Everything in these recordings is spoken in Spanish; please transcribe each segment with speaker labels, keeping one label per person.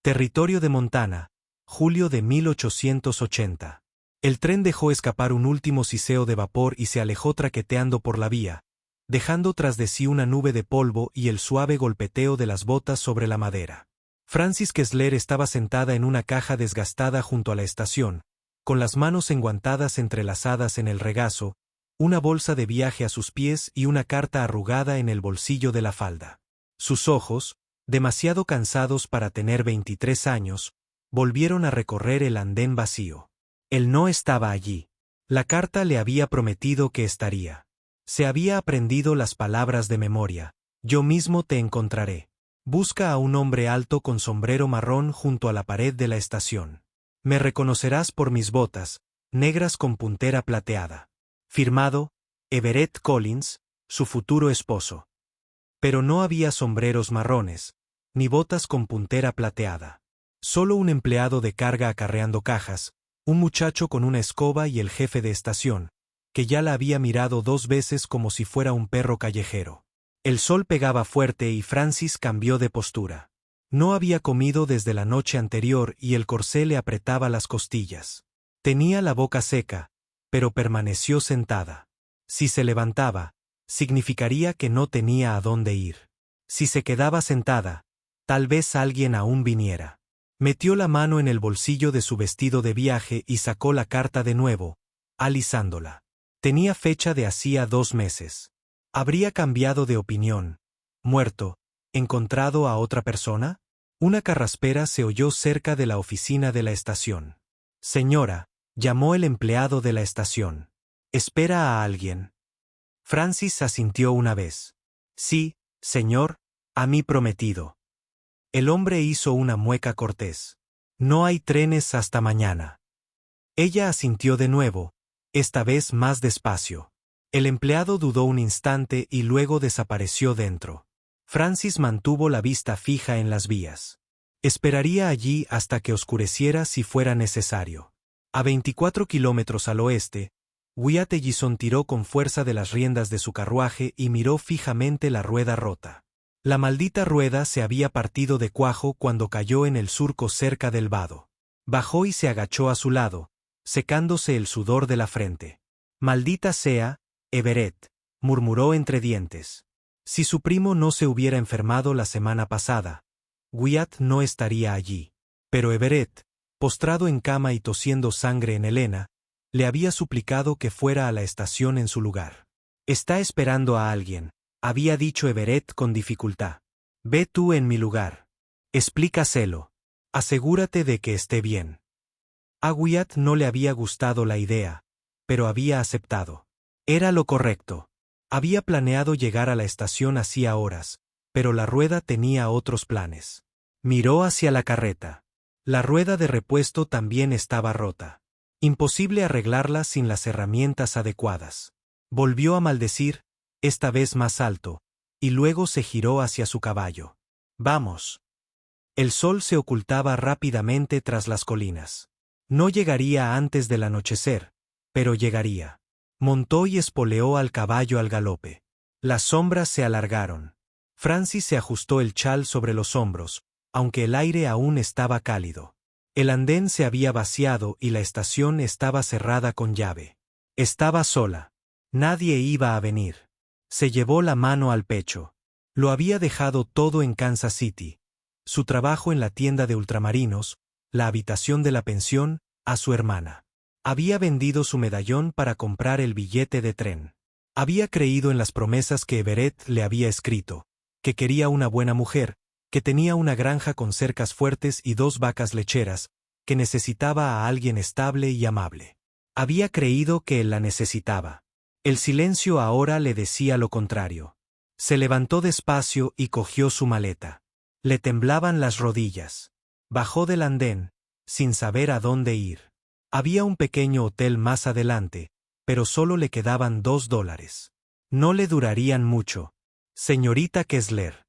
Speaker 1: Territorio de Montana, julio de 1880. El tren dejó escapar un último siseo de vapor y se alejó traqueteando por la vía, dejando tras de sí una nube de polvo y el suave golpeteo de las botas sobre la madera. Francis Kessler estaba sentada en una caja desgastada junto a la estación, con las manos enguantadas entrelazadas en el regazo, una bolsa de viaje a sus pies y una carta arrugada en el bolsillo de la falda. Sus ojos, demasiado cansados para tener 23 años, volvieron a recorrer el andén vacío. Él no estaba allí. La carta le había prometido que estaría. Se había aprendido las palabras de memoria. Yo mismo te encontraré. Busca a un hombre alto con sombrero marrón junto a la pared de la estación. Me reconocerás por mis botas, negras con puntera plateada. Firmado, Everett Collins, su futuro esposo. Pero no había sombreros marrones, ni botas con puntera plateada. Solo un empleado de carga acarreando cajas, un muchacho con una escoba y el jefe de estación, que ya la había mirado 2 veces como si fuera un perro callejero. El sol pegaba fuerte y Francis cambió de postura. No había comido desde la noche anterior y el corsé le apretaba las costillas. Tenía la boca seca, pero permaneció sentada. Si se levantaba, significaría que no tenía a dónde ir. Si se quedaba sentada, tal vez alguien aún viniera. Metió la mano en el bolsillo de su vestido de viaje y sacó la carta de nuevo, alisándola. Tenía fecha de hacía 2 meses. ¿Habría cambiado de opinión? ¿Muerto? ¿Encontrado a otra persona? Una carraspera se oyó cerca de la oficina de la estación. Señora, llamó el empleado de la estación. ¿Espera a alguien? Francis asintió una vez. Sí, señor, a mi prometido. El hombre hizo una mueca cortés. No hay trenes hasta mañana. Ella asintió de nuevo, esta vez más despacio. El empleado dudó un instante y luego desapareció dentro. Francis mantuvo la vista fija en las vías. Esperaría allí hasta que oscureciera si fuera necesario. A 24 kilómetros al oeste, Wyatt Ellison tiró con fuerza de las riendas de su carruaje y miró fijamente la rueda rota. La maldita rueda se había partido de cuajo cuando cayó en el surco cerca del vado. Bajó y se agachó a su lado, secándose el sudor de la frente. Maldita sea, Everett, murmuró entre dientes. Si su primo no se hubiera enfermado la semana pasada, Wyatt no estaría allí. Pero Everett, postrado en cama y tosiendo sangre en Helena, le había suplicado que fuera a la estación en su lugar. Está esperando a alguien, había dicho Everett con dificultad. Ve tú en mi lugar. Explícaselo. Asegúrate de que esté bien. A Wyatt no le había gustado la idea, pero había aceptado. Era lo correcto. Había planeado llegar a la estación hacía horas, pero la rueda tenía otros planes. Miró hacia la carreta. La rueda de repuesto también estaba rota. Imposible arreglarla sin las herramientas adecuadas. Volvió a maldecir, esta vez más alto, y luego se giró hacia su caballo. Vamos. El sol se ocultaba rápidamente tras las colinas. No llegaría antes del anochecer, pero llegaría. Montó y espoleó al caballo al galope. Las sombras se alargaron. Francis se ajustó el chal sobre los hombros, aunque el aire aún estaba cálido. El andén se había vaciado y la estación estaba cerrada con llave. Estaba sola. Nadie iba a venir. Se llevó la mano al pecho. Lo había dejado todo en Kansas City. Su trabajo en la tienda de ultramarinos, la habitación de la pensión, a su hermana. Había vendido su medallón para comprar el billete de tren. Había creído en las promesas que Everett le había escrito, que quería una buena mujer, que tenía una granja con cercas fuertes y 2 vacas lecheras, que necesitaba a alguien estable y amable. Había creído que él la necesitaba. El silencio ahora le decía lo contrario. Se levantó despacio y cogió su maleta. Le temblaban las rodillas. Bajó del andén, sin saber a dónde ir. Había un pequeño hotel más adelante, pero solo le quedaban $2. No le durarían mucho. Señorita Kessler.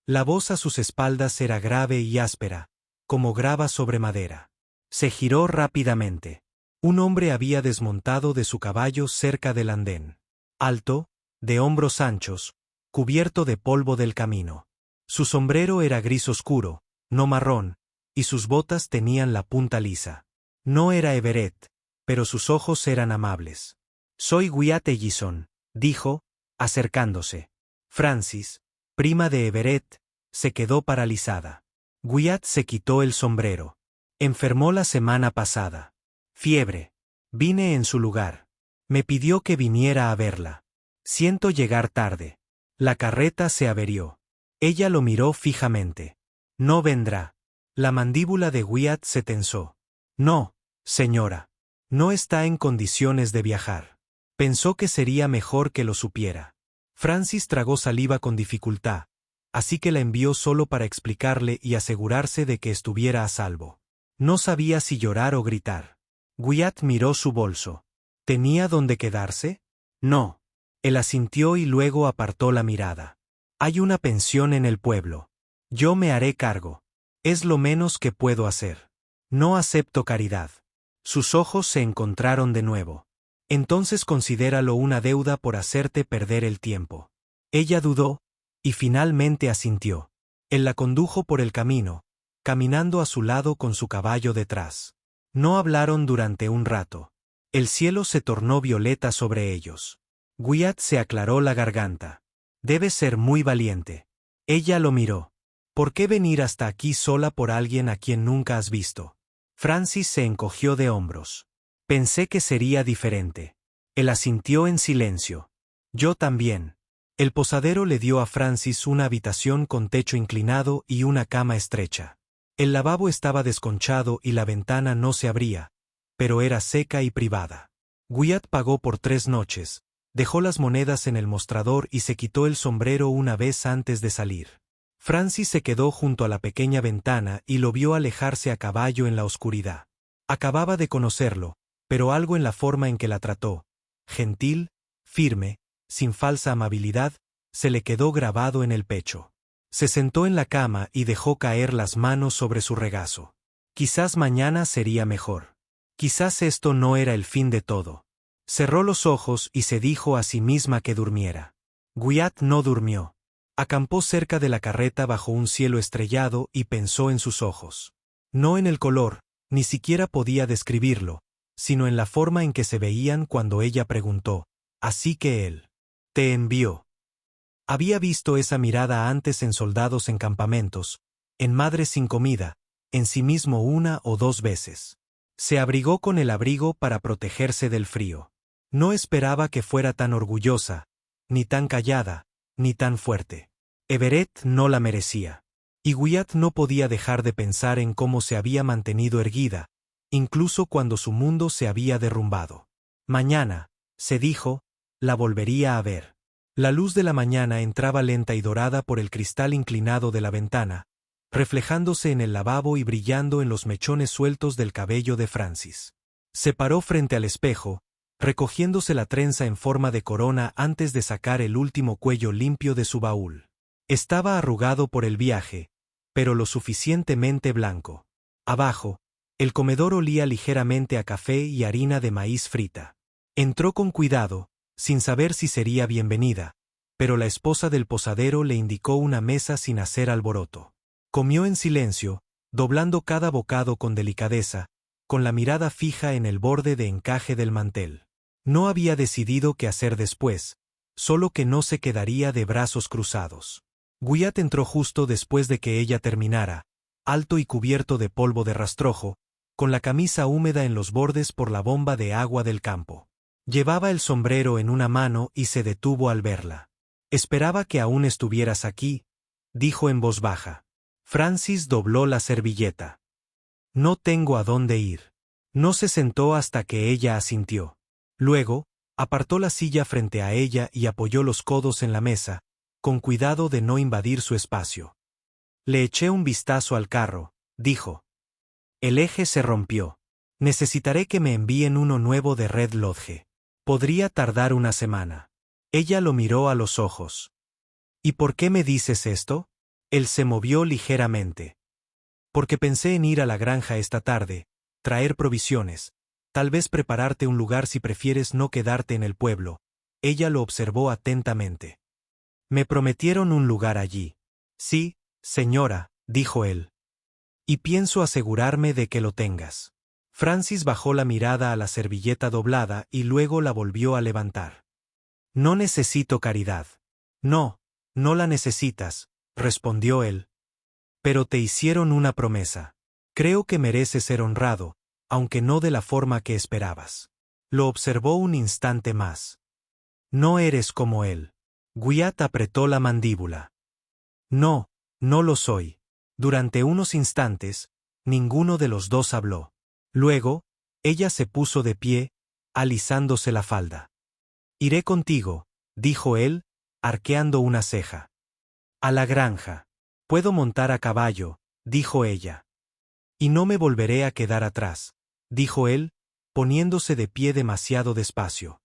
Speaker 1: La voz a sus espaldas era grave y áspera, como grava sobre madera. Se giró rápidamente. Un hombre había desmontado de su caballo cerca del andén. Alto, de hombros anchos, cubierto de polvo del camino. Su sombrero era gris oscuro, no marrón, y sus botas tenían la punta lisa. No era Everett, pero sus ojos eran amables. «Soy Wyatt Ellison», dijo, acercándose. Francis, prima de Everett, se quedó paralizada. Wyatt se quitó el sombrero. «Enfermó la semana pasada. Fiebre. Vine en su lugar. Me pidió que viniera a verla. Siento llegar tarde. La carreta se averió». Ella lo miró fijamente. «No vendrá». La mandíbula de Wyatt se tensó. «No, señora. No está en condiciones de viajar». Pensó que sería mejor que lo supiera. Francis tragó saliva con dificultad, así que la envió solo para explicarle y asegurarse de que estuviera a salvo. No sabía si llorar o gritar. Wyatt miró su bolso. ¿Tenía dónde quedarse? No. Él asintió y luego apartó la mirada. «Hay una pensión en el pueblo. Yo me haré cargo. Es lo menos que puedo hacer. No acepto caridad». Sus ojos se encontraron de nuevo. «Entonces considéralo una deuda por hacerte perder el tiempo». Ella dudó, y finalmente asintió. Él la condujo por el camino, caminando a su lado con su caballo detrás. No hablaron durante un rato. El cielo se tornó violeta sobre ellos. Wyatt se aclaró la garganta. «Debes ser muy valiente». Ella lo miró. «¿Por qué venir hasta aquí sola por alguien a quien nunca has visto?» Francis se encogió de hombros. «Pensé que sería diferente». Él asintió en silencio. «Yo también». El posadero le dio a Francis una habitación con techo inclinado y una cama estrecha. El lavabo estaba desconchado y la ventana no se abría, pero era seca y privada. Wyatt pagó por 3 noches, dejó las monedas en el mostrador y se quitó el sombrero una vez antes de salir. Francis se quedó junto a la pequeña ventana y lo vio alejarse a caballo en la oscuridad. Acababa de conocerlo, pero algo en la forma en que la trató, gentil, firme, sin falsa amabilidad, se le quedó grabado en el pecho. Se sentó en la cama y dejó caer las manos sobre su regazo. Quizás mañana sería mejor. Quizás esto no era el fin de todo. Cerró los ojos y se dijo a sí misma que durmiera. Wyatt no durmió. Acampó cerca de la carreta bajo un cielo estrellado y pensó en sus ojos. No en el color, ni siquiera podía describirlo, sino en la forma en que se veían cuando ella preguntó, «Así que él te envió». Había visto esa mirada antes en soldados en campamentos, en madres sin comida, en sí mismo 1 o 2 veces. Se abrigó con el abrigo para protegerse del frío. No esperaba que fuera tan orgullosa, ni tan callada, ni tan fuerte. Everett no la merecía. Y Wyatt no podía dejar de pensar en cómo se había mantenido erguida, incluso cuando su mundo se había derrumbado. Mañana, se dijo, la volvería a ver. La luz de la mañana entraba lenta y dorada por el cristal inclinado de la ventana, reflejándose en el lavabo y brillando en los mechones sueltos del cabello de Francis. Se paró frente al espejo, recogiéndose la trenza en forma de corona antes de sacar el último cuello limpio de su baúl. Estaba arrugado por el viaje, pero lo suficientemente blanco. Abajo, el comedor olía ligeramente a café y harina de maíz frita. Entró con cuidado, sin saber si sería bienvenida, pero la esposa del posadero le indicó una mesa sin hacer alboroto. Comió en silencio, doblando cada bocado con delicadeza, con la mirada fija en el borde de encaje del mantel. No había decidido qué hacer después, solo que no se quedaría de brazos cruzados. Wyatt entró justo después de que ella terminara, alto y cubierto de polvo de rastrojo, con la camisa húmeda en los bordes por la bomba de agua del campo. Llevaba el sombrero en una mano y se detuvo al verla. «Esperaba que aún estuvieras aquí», dijo en voz baja. Francis dobló la servilleta. «No tengo a dónde ir». No se sentó hasta que ella asintió. Luego, apartó la silla frente a ella y apoyó los codos en la mesa, con cuidado de no invadir su espacio. «Le eché un vistazo al carro», dijo. «El eje se rompió. Necesitaré que me envíen uno nuevo de Red Lodge. Podría tardar una semana». Ella lo miró a los ojos. «¿Y por qué me dices esto?» Él se movió ligeramente. «Porque pensé en ir a la granja esta tarde, traer provisiones, tal vez prepararte un lugar si prefieres no quedarte en el pueblo». Ella lo observó atentamente. «Me prometieron un lugar allí». «Sí, señora», dijo él. Y pienso asegurarme de que lo tengas. Francis bajó la mirada a la servilleta doblada y luego la volvió a levantar. No necesito caridad. No, no la necesitas, respondió él. Pero te hicieron una promesa. Creo que mereces ser honrado, aunque no de la forma que esperabas. Lo observó un instante más. No eres como él. Wyatt apretó la mandíbula. No, no lo soy. Durante unos instantes, ninguno de los dos habló. Luego, ella se puso de pie, alisándose la falda. Iré contigo, dijo él, arqueando una ceja. A la granja. Puedo montar a caballo, dijo ella. Y no me volveré a quedar atrás, dijo él, poniéndose de pie demasiado despacio.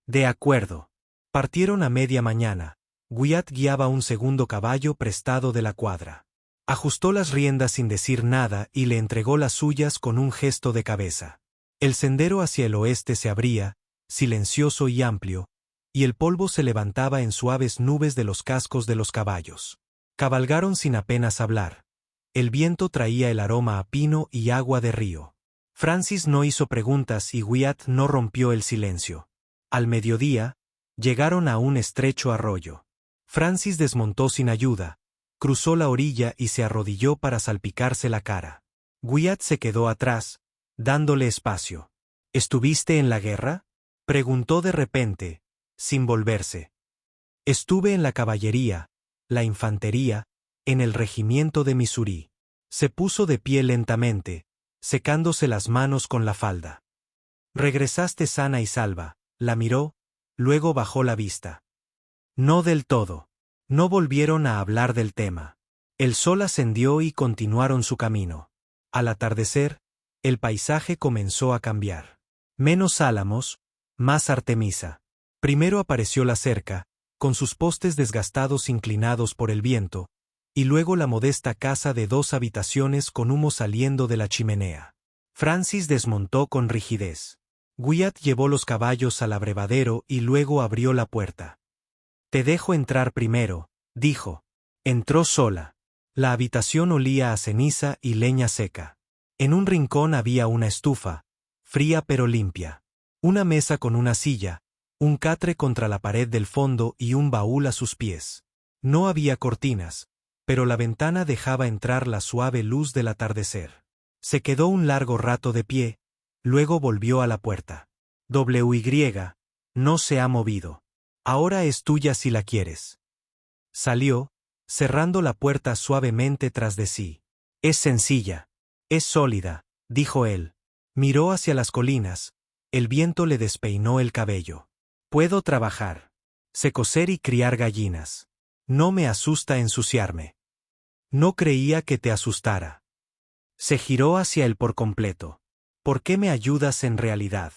Speaker 1: De acuerdo. Partieron a media mañana. Wyatt guiaba un segundo caballo prestado de la cuadra. Ajustó las riendas sin decir nada y le entregó las suyas con un gesto de cabeza. El sendero hacia el oeste se abría, silencioso y amplio, y el polvo se levantaba en suaves nubes de los cascos de los caballos. Cabalgaron sin apenas hablar. El viento traía el aroma a pino y agua de río. Francis no hizo preguntas y Wyatt no rompió el silencio. Al mediodía, llegaron a un estrecho arroyo. Francis desmontó sin ayuda, cruzó la orilla y se arrodilló para salpicarse la cara. Wyatt se quedó atrás, dándole espacio. ¿Estuviste en la guerra?, preguntó de repente, sin volverse. Estuve en la caballería, la infantería, en el regimiento de Missouri. Se puso de pie lentamente, secándose las manos con la falda. Regresaste sana y salva, la miró, luego bajó la vista. No del todo. No volvieron a hablar del tema. El sol ascendió y continuaron su camino. Al atardecer, el paisaje comenzó a cambiar. Menos álamos, más Artemisa. Primero apareció la cerca, con sus postes desgastados inclinados por el viento, y luego la modesta casa de 2 habitaciones con humo saliendo de la chimenea. Francis desmontó con rigidez. Wyatt llevó los caballos al abrevadero y luego abrió la puerta. Te dejo entrar primero, dijo. Entró sola. La habitación olía a ceniza y leña seca. En un rincón había una estufa, fría pero limpia. Una mesa con una silla, un catre contra la pared del fondo y un baúl a sus pies. No había cortinas, pero la ventana dejaba entrar la suave luz del atardecer. Se quedó un largo rato de pie, luego volvió a la puerta. WY, no se ha movido. Ahora es tuya si la quieres. Salió, cerrando la puerta suavemente tras de sí. Es sencilla. Es sólida, dijo él. Miró hacia las colinas. El viento le despeinó el cabello. Puedo trabajar. Sé coser y criar gallinas. No me asusta ensuciarme. No creía que te asustara. Se giró hacia él por completo. ¿Por qué me ayudas en realidad?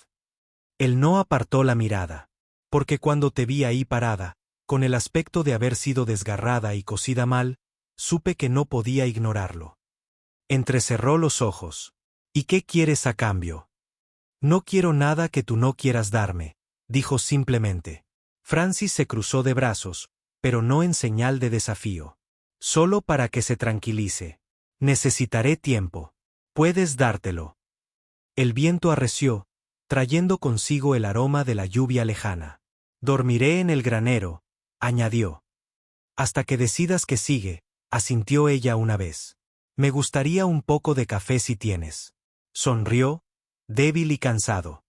Speaker 1: Él no apartó la mirada. Porque cuando te vi ahí parada, con el aspecto de haber sido desgarrada y cosida mal, supe que no podía ignorarlo. Entrecerró los ojos. ¿Y qué quieres a cambio? No quiero nada que tú no quieras darme, dijo simplemente. Francis se cruzó de brazos, pero no en señal de desafío. Solo para que se tranquilice. Necesitaré tiempo. Puedes dártelo. El viento arreció, trayendo consigo el aroma de la lluvia lejana. Dormiré en el granero, añadió. Hasta que decidas que sigue, asintió ella una vez. Me gustaría un poco de café si tienes. Sonrió, débil y cansado.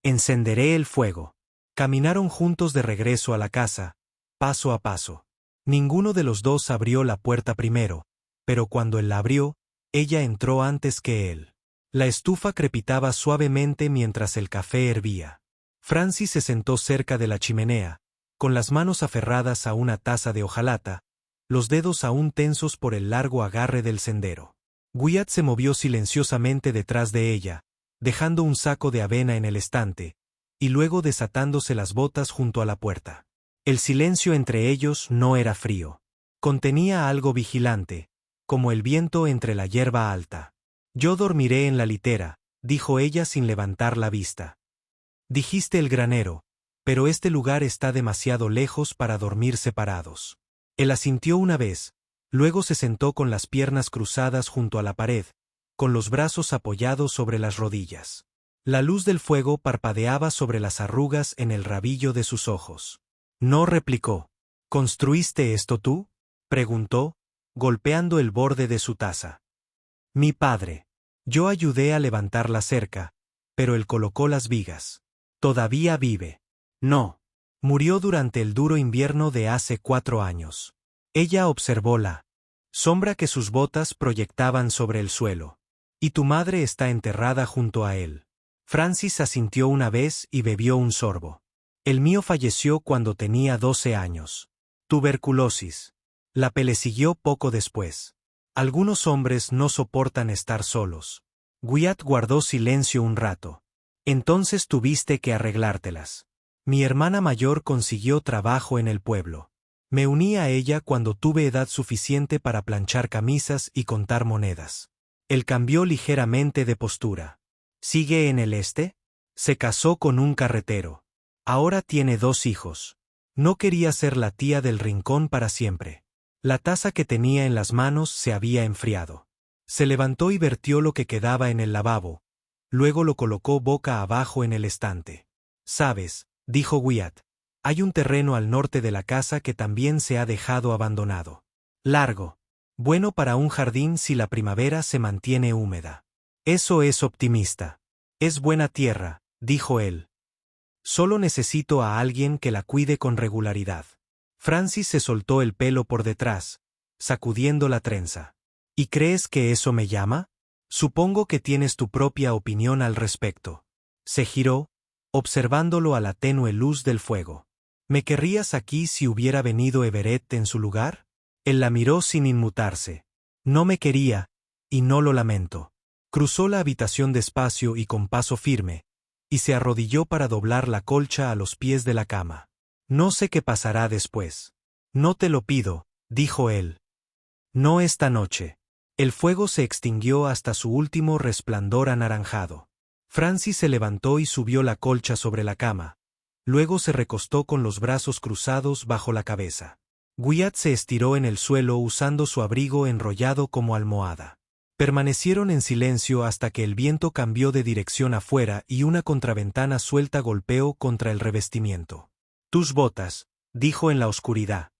Speaker 1: Encenderé el fuego. Caminaron juntos de regreso a la casa, paso a paso. Ninguno de los dos abrió la puerta primero, pero cuando él la abrió, ella entró antes que él. La estufa crepitaba suavemente mientras el café hervía. Francis se sentó cerca de la chimenea, con las manos aferradas a una taza de hojalata, los dedos aún tensos por el largo agarre del sendero. Wyatt se movió silenciosamente detrás de ella, dejando un saco de avena en el estante, y luego desatándose las botas junto a la puerta. El silencio entre ellos no era frío. Contenía algo vigilante, como el viento entre la hierba alta. Yo dormiré en la litera, dijo ella sin levantar la vista. Dijiste el granero, pero este lugar está demasiado lejos para dormir separados. Él asintió una vez, Luego se sentó con las piernas cruzadas junto a la pared, con los brazos apoyados sobre las rodillas. La luz del fuego parpadeaba sobre las arrugas en el rabillo de sus ojos. No replicó. ¿Construiste esto tú?, preguntó, golpeando el borde de su taza. Mi padre. Yo ayudé a levantar la cerca, pero él colocó las vigas. Todavía vive. No. Murió durante el duro invierno de hace 4 años. Ella observó la sombra que sus botas proyectaban sobre el suelo. Y tu madre está enterrada junto a él. Francis asintió una vez y bebió un sorbo. El mío falleció cuando tenía 12 años. Tuberculosis. La pele siguió poco después. Algunos hombres no soportan estar solos. Wyatt guardó silencio un rato. Entonces tuviste que arreglártelas. Mi hermana mayor consiguió trabajo en el pueblo. Me uní a ella cuando tuve edad suficiente para planchar camisas y contar monedas. Él cambió ligeramente de postura. ¿Sigue en el este? Se casó con un carretero. Ahora tiene 2 hijos. No quería ser la tía del rincón para siempre. La taza que tenía en las manos se había enfriado. Se levantó y vertió lo que quedaba en el lavabo. Luego lo colocó boca abajo en el estante. ¿Sabes?, dijo Wyatt. Hay un terreno al norte de la casa que también se ha dejado abandonado. Largo. Bueno para un jardín si la primavera se mantiene húmeda. Eso es optimista. Es buena tierra, dijo él. Solo necesito a alguien que la cuide con regularidad. Francis se soltó el pelo por detrás, sacudiendo la trenza. ¿Y crees que eso me llama? Supongo que tienes tu propia opinión al respecto. Se giró, observándolo a la tenue luz del fuego. ¿Me querrías aquí si hubiera venido Everett en su lugar? Él la miró sin inmutarse. No me quería, y no lo lamento. Cruzó la habitación despacio y con paso firme, y se arrodilló para doblar la colcha a los pies de la cama. No sé qué pasará después. No te lo pido, dijo él. No esta noche. El fuego se extinguió hasta su último resplandor anaranjado. Francis se levantó y subió la colcha sobre la cama. Luego se recostó con los brazos cruzados bajo la cabeza. Wyatt se estiró en el suelo usando su abrigo enrollado como almohada. Permanecieron en silencio hasta que el viento cambió de dirección afuera y una contraventana suelta golpeó contra el revestimiento. Tus botas, dijo en la oscuridad.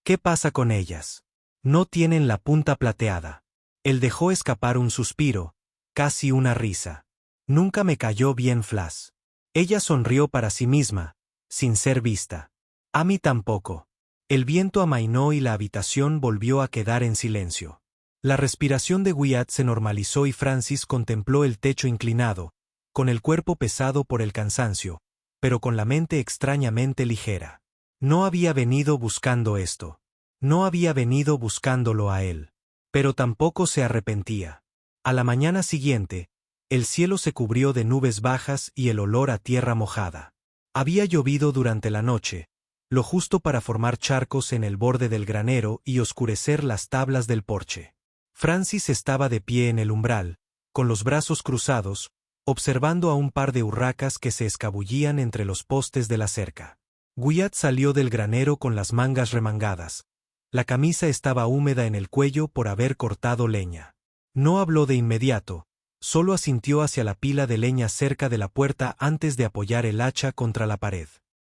Speaker 1: ¿Qué pasa con ellas? No tienen la punta plateada. Él dejó escapar un suspiro, casi una risa. Nunca me cayó bien Flash. Ella sonrió para sí misma, sin ser vista. A mí tampoco. El viento amainó y la habitación volvió a quedar en silencio. La respiración de Wyatt se normalizó y Francis contempló el techo inclinado, con el cuerpo pesado por el cansancio, pero con la mente extrañamente ligera. No había venido buscando esto. No había venido buscándolo a él. Pero tampoco se arrepentía. A la mañana siguiente, el cielo se cubrió de nubes bajas y el olor a tierra mojada. Había llovido durante la noche, lo justo para formar charcos en el borde del granero y oscurecer las tablas del porche. Francis estaba de pie en el umbral, con los brazos cruzados, observando a un par de urracas que se escabullían entre los postes de la cerca. Wyatt salió del granero con las mangas remangadas. La camisa estaba húmeda en el cuello por haber cortado leña. No habló de inmediato, solo asintió hacia la pila de leña cerca de la puerta antes de apoyar el hacha contra la pared.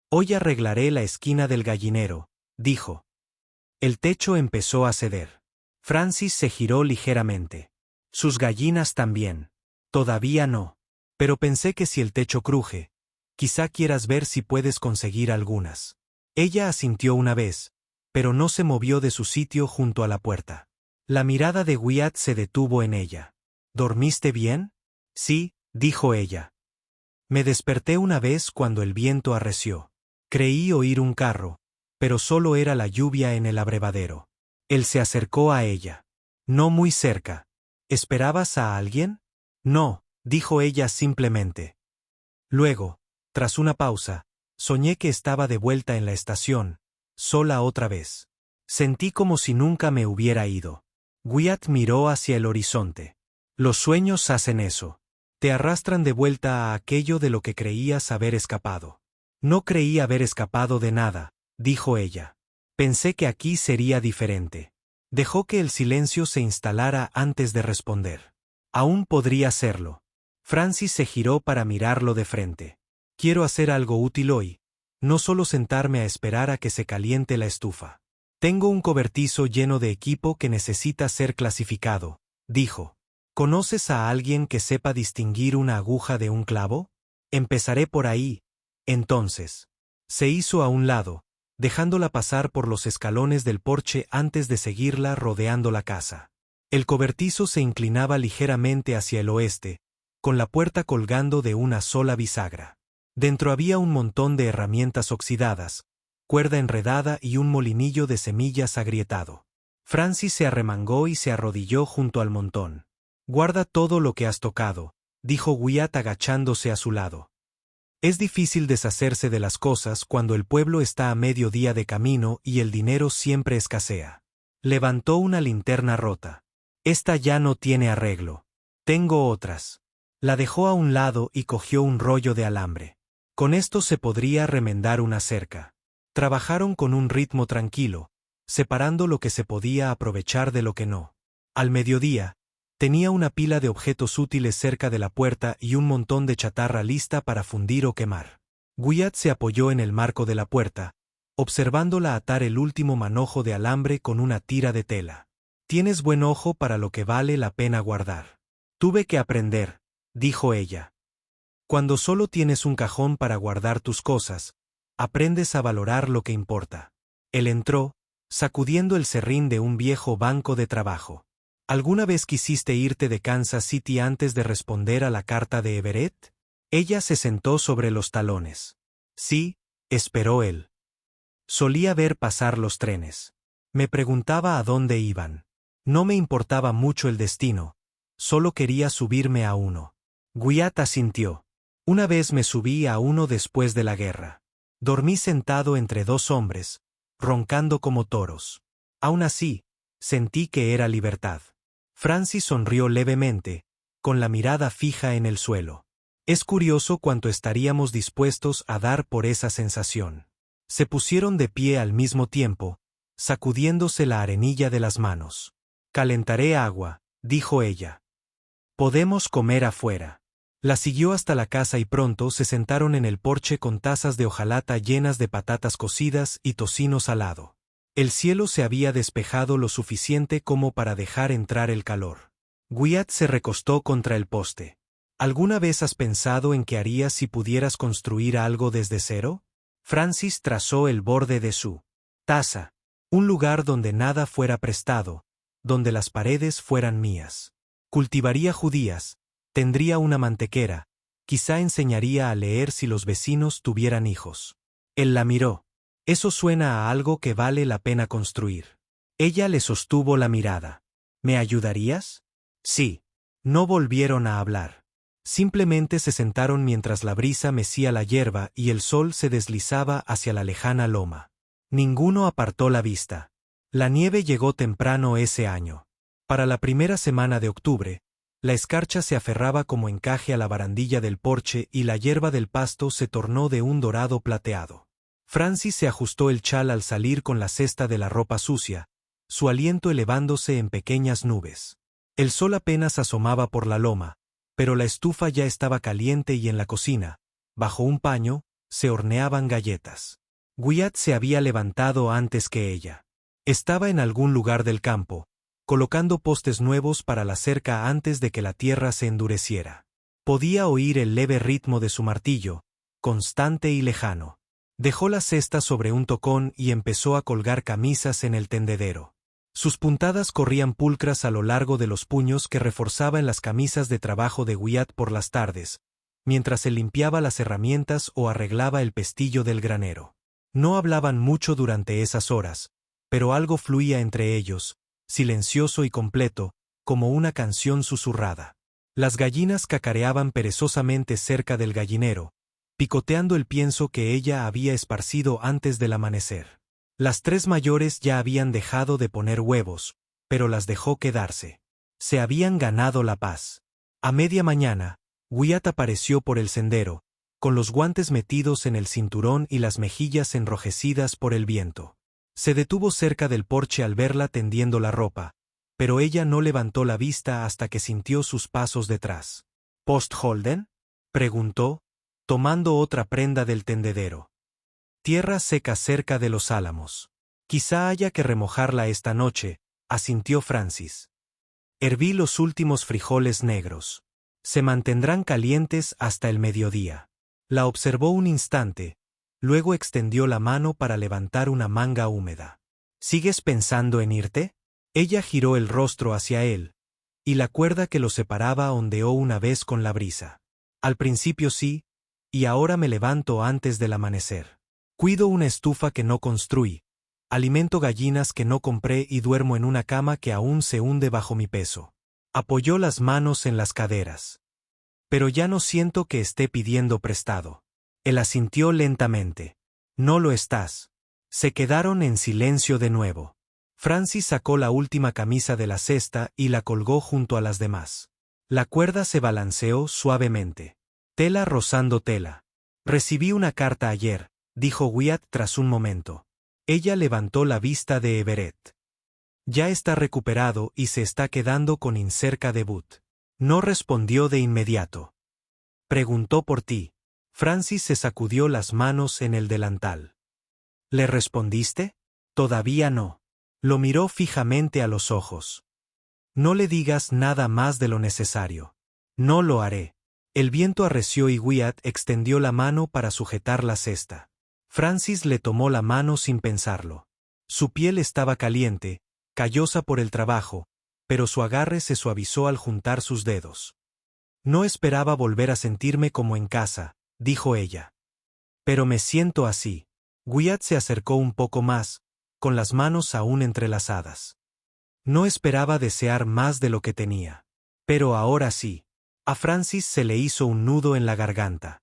Speaker 1: Hoy arreglaré la esquina del gallinero, dijo. El techo empezó a ceder. Francis se giró ligeramente. Sus gallinas también. Todavía no. Pero pensé que si el techo cruje, quizá quieras ver si puedes conseguir algunas. Ella asintió una vez, pero no se movió de su sitio junto a la puerta. La mirada de Wyatt se detuvo en ella. ¿Dormiste bien? Sí, dijo ella. Me desperté una vez cuando el viento arreció. Creí oír un carro, pero solo era la lluvia en el abrevadero. Él se acercó a ella. No muy cerca. ¿Esperabas a alguien? No, dijo ella simplemente. Luego, tras una pausa, soñé que estaba de vuelta en la estación, sola otra vez. Sentí como si nunca me hubiera ido. Wyatt miró hacia el horizonte. Los sueños hacen eso. Te arrastran de vuelta a aquello de lo que creías haber escapado. No creí haber escapado de nada, dijo ella. Pensé que aquí sería diferente. Dejó que el silencio se instalara antes de responder. Aún podría hacerlo. Francis se giró para mirarlo de frente. Quiero hacer algo útil hoy, no solo sentarme a esperar a que se caliente la estufa. Tengo un cobertizo lleno de equipo que necesita ser clasificado, dijo. ¿Conoces a alguien que sepa distinguir una aguja de un clavo? Empezaré por ahí, entonces. Se hizo a un lado, dejándola pasar por los escalones del porche antes de seguirla rodeando la casa. El cobertizo se inclinaba ligeramente hacia el oeste, con la puerta colgando de una sola bisagra. Dentro había un montón de herramientas oxidadas, cuerda enredada y un molinillo de semillas agrietado. Francis se arremangó y se arrodilló junto al montón. «Guarda todo lo que has tocado», dijo Wyatt agachándose a su lado. Es difícil deshacerse de las cosas cuando el pueblo está a medio día de camino y el dinero siempre escasea. Levantó una linterna rota. «Esta ya no tiene arreglo. Tengo otras». La dejó a un lado y cogió un rollo de alambre. Con esto se podría remendar una cerca. Trabajaron con un ritmo tranquilo, separando lo que se podía aprovechar de lo que no. Al mediodía, tenía una pila de objetos útiles cerca de la puerta y un montón de chatarra lista para fundir o quemar. Wyatt se apoyó en el marco de la puerta, observándola atar el último manojo de alambre con una tira de tela. «Tienes buen ojo para lo que vale la pena guardar». «Tuve que aprender», dijo ella. «Cuando solo tienes un cajón para guardar tus cosas, aprendes a valorar lo que importa». Él entró, sacudiendo el serrín de un viejo banco de trabajo. «¿Alguna vez quisiste irte de Kansas City antes de responder a la carta de Everett?» Ella se sentó sobre los talones. «Sí», esperó él. «Solía ver pasar los trenes. Me preguntaba a dónde iban. No me importaba mucho el destino, solo quería subirme a uno». Wyatt asintió. «Una vez me subí a uno después de la guerra. Dormí sentado entre dos hombres, roncando como toros. Aún así, sentí que era libertad». Francis sonrió levemente, con la mirada fija en el suelo. «Es curioso cuánto estaríamos dispuestos a dar por esa sensación». Se pusieron de pie al mismo tiempo, sacudiéndose la arenilla de las manos. «Calentaré agua», dijo ella. «Podemos comer afuera». La siguió hasta la casa y pronto se sentaron en el porche con tazas de hojalata llenas de patatas cocidas y tocino salado. El cielo se había despejado lo suficiente como para dejar entrar el calor. Wyatt se recostó contra el poste. «¿Alguna vez has pensado en qué harías si pudieras construir algo desde cero?» Francis trazó el borde de su taza. «Un lugar donde nada fuera prestado, donde las paredes fueran mías. Cultivaría judías, tendría una mantequera, quizá enseñaría a leer si los vecinos tuvieran hijos». Él la miró. «Eso suena a algo que vale la pena construir». Ella le sostuvo la mirada. «¿Me ayudarías?» «Sí». No volvieron a hablar. Simplemente se sentaron mientras la brisa mecía la hierba y el sol se deslizaba hacia la lejana loma. Ninguno apartó la vista. La nieve llegó temprano ese año. Para la primera semana de octubre, la escarcha se aferraba como encaje a la barandilla del porche y la hierba del pasto se tornó de un dorado plateado. Francis se ajustó el chal al salir con la cesta de la ropa sucia, su aliento elevándose en pequeñas nubes. El sol apenas asomaba por la loma, pero la estufa ya estaba caliente y en la cocina, bajo un paño, se horneaban galletas. Wyatt se había levantado antes que ella. Estaba en algún lugar del campo, colocando postes nuevos para la cerca antes de que la tierra se endureciera. Podía oír el leve ritmo de su martillo, constante y lejano. Dejó la cesta sobre un tocón y empezó a colgar camisas en el tendedero. Sus puntadas corrían pulcras a lo largo de los puños que reforzaba en las camisas de trabajo de Wyatt por las tardes, mientras se limpiaba las herramientas o arreglaba el pestillo del granero. No hablaban mucho durante esas horas, pero algo fluía entre ellos, silencioso y completo, como una canción susurrada. Las gallinas cacareaban perezosamente cerca del gallinero, picoteando el pienso que ella había esparcido antes del amanecer. Las tres mayores ya habían dejado de poner huevos, pero las dejó quedarse. Se habían ganado la paz. A media mañana, Wyatt apareció por el sendero, con los guantes metidos en el cinturón y las mejillas enrojecidas por el viento. Se detuvo cerca del porche al verla tendiendo la ropa, pero ella no levantó la vista hasta que sintió sus pasos detrás. ¿Post Holden?, preguntó, tomando otra prenda del tendedero. Tierra seca cerca de los álamos. Quizá haya que remojarla esta noche, asintió Francis. Herví los últimos frijoles negros. Se mantendrán calientes hasta el mediodía. La observó un instante, luego extendió la mano para levantar una manga húmeda. ¿Sigues pensando en irte? Ella giró el rostro hacia él, y la cuerda que los separaba ondeó una vez con la brisa. Al principio sí, y ahora me levanto antes del amanecer. Cuido una estufa que no construí, alimento gallinas que no compré y duermo en una cama que aún se hunde bajo mi peso. Apoyó las manos en las caderas. Pero ya no siento que esté pidiendo prestado. Él asintió lentamente. No lo estás. Se quedaron en silencio de nuevo. Francis sacó la última camisa de la cesta y la colgó junto a las demás. La cuerda se balanceó suavemente. Tela rozando tela. Recibí una carta ayer, dijo Wyatt tras un momento. Ella levantó la vista de Everett. Ya está recuperado y se está quedando con Incerca Debut. No respondió de inmediato. Preguntó por ti. Francis se sacudió las manos en el delantal. ¿Le respondiste? Todavía no. Lo miró fijamente a los ojos. No le digas nada más de lo necesario. No lo haré. El viento arreció y Wyatt extendió la mano para sujetar la cesta. Francis le tomó la mano sin pensarlo. Su piel estaba caliente, callosa por el trabajo, pero su agarre se suavizó al juntar sus dedos. No esperaba volver a sentirme como en casa, dijo ella. Pero me siento así. Wyatt se acercó un poco más, con las manos aún entrelazadas. No esperaba desear más de lo que tenía. Pero ahora sí. A Francis se le hizo un nudo en la garganta.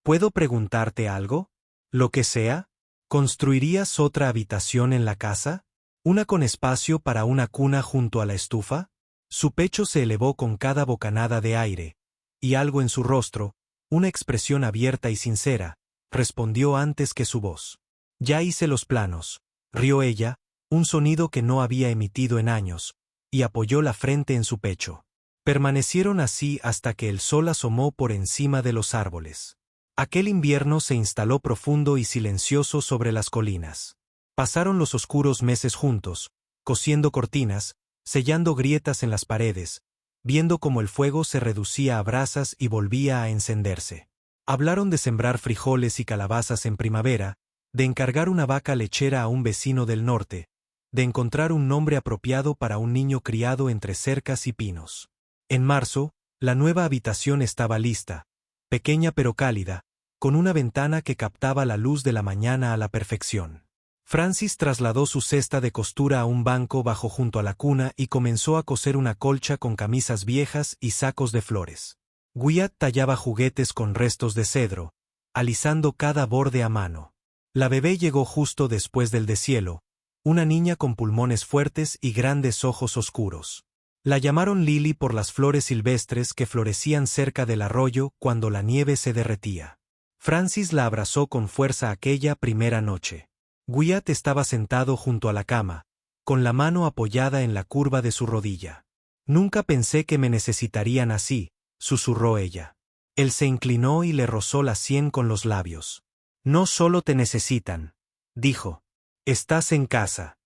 Speaker 1: ¿Puedo preguntarte algo? ¿Lo que sea? ¿Construirías otra habitación en la casa? ¿Una con espacio para una cuna junto a la estufa? Su pecho se elevó con cada bocanada de aire, y algo en su rostro, una expresión abierta y sincera, respondió antes que su voz. Ya hice los planos, rió ella, un sonido que no había emitido en años, y apoyó la frente en su pecho. Permanecieron así hasta que el sol asomó por encima de los árboles. Aquel invierno se instaló profundo y silencioso sobre las colinas. Pasaron los oscuros meses juntos, cosiendo cortinas, sellando grietas en las paredes, viendo cómo el fuego se reducía a brasas y volvía a encenderse. Hablaron de sembrar frijoles y calabazas en primavera, de encargar una vaca lechera a un vecino del norte, de encontrar un nombre apropiado para un niño criado entre cercas y pinos. En marzo, la nueva habitación estaba lista, pequeña pero cálida, con una ventana que captaba la luz de la mañana a la perfección. Francis trasladó su cesta de costura a un banco bajo junto a la cuna y comenzó a coser una colcha con camisas viejas y sacos de flores. Wyatt tallaba juguetes con restos de cedro, alisando cada borde a mano. La bebé llegó justo después del deshielo, una niña con pulmones fuertes y grandes ojos oscuros. La llamaron Lily por las flores silvestres que florecían cerca del arroyo cuando la nieve se derretía. Francis la abrazó con fuerza aquella primera noche. Wyatt estaba sentado junto a la cama, con la mano apoyada en la curva de su rodilla. Nunca pensé que me necesitarían así, susurró ella. Él se inclinó y le rozó la sien con los labios. No solo te necesitan, dijo. Estás en casa.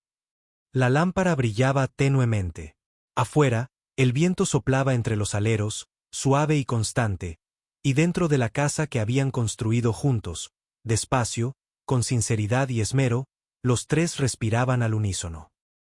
Speaker 1: La lámpara brillaba tenuemente. Afuera, el viento soplaba entre los aleros, suave y constante, y dentro de la casa que habían construido juntos, despacio, con sinceridad y esmero, los tres respiraban al unísono.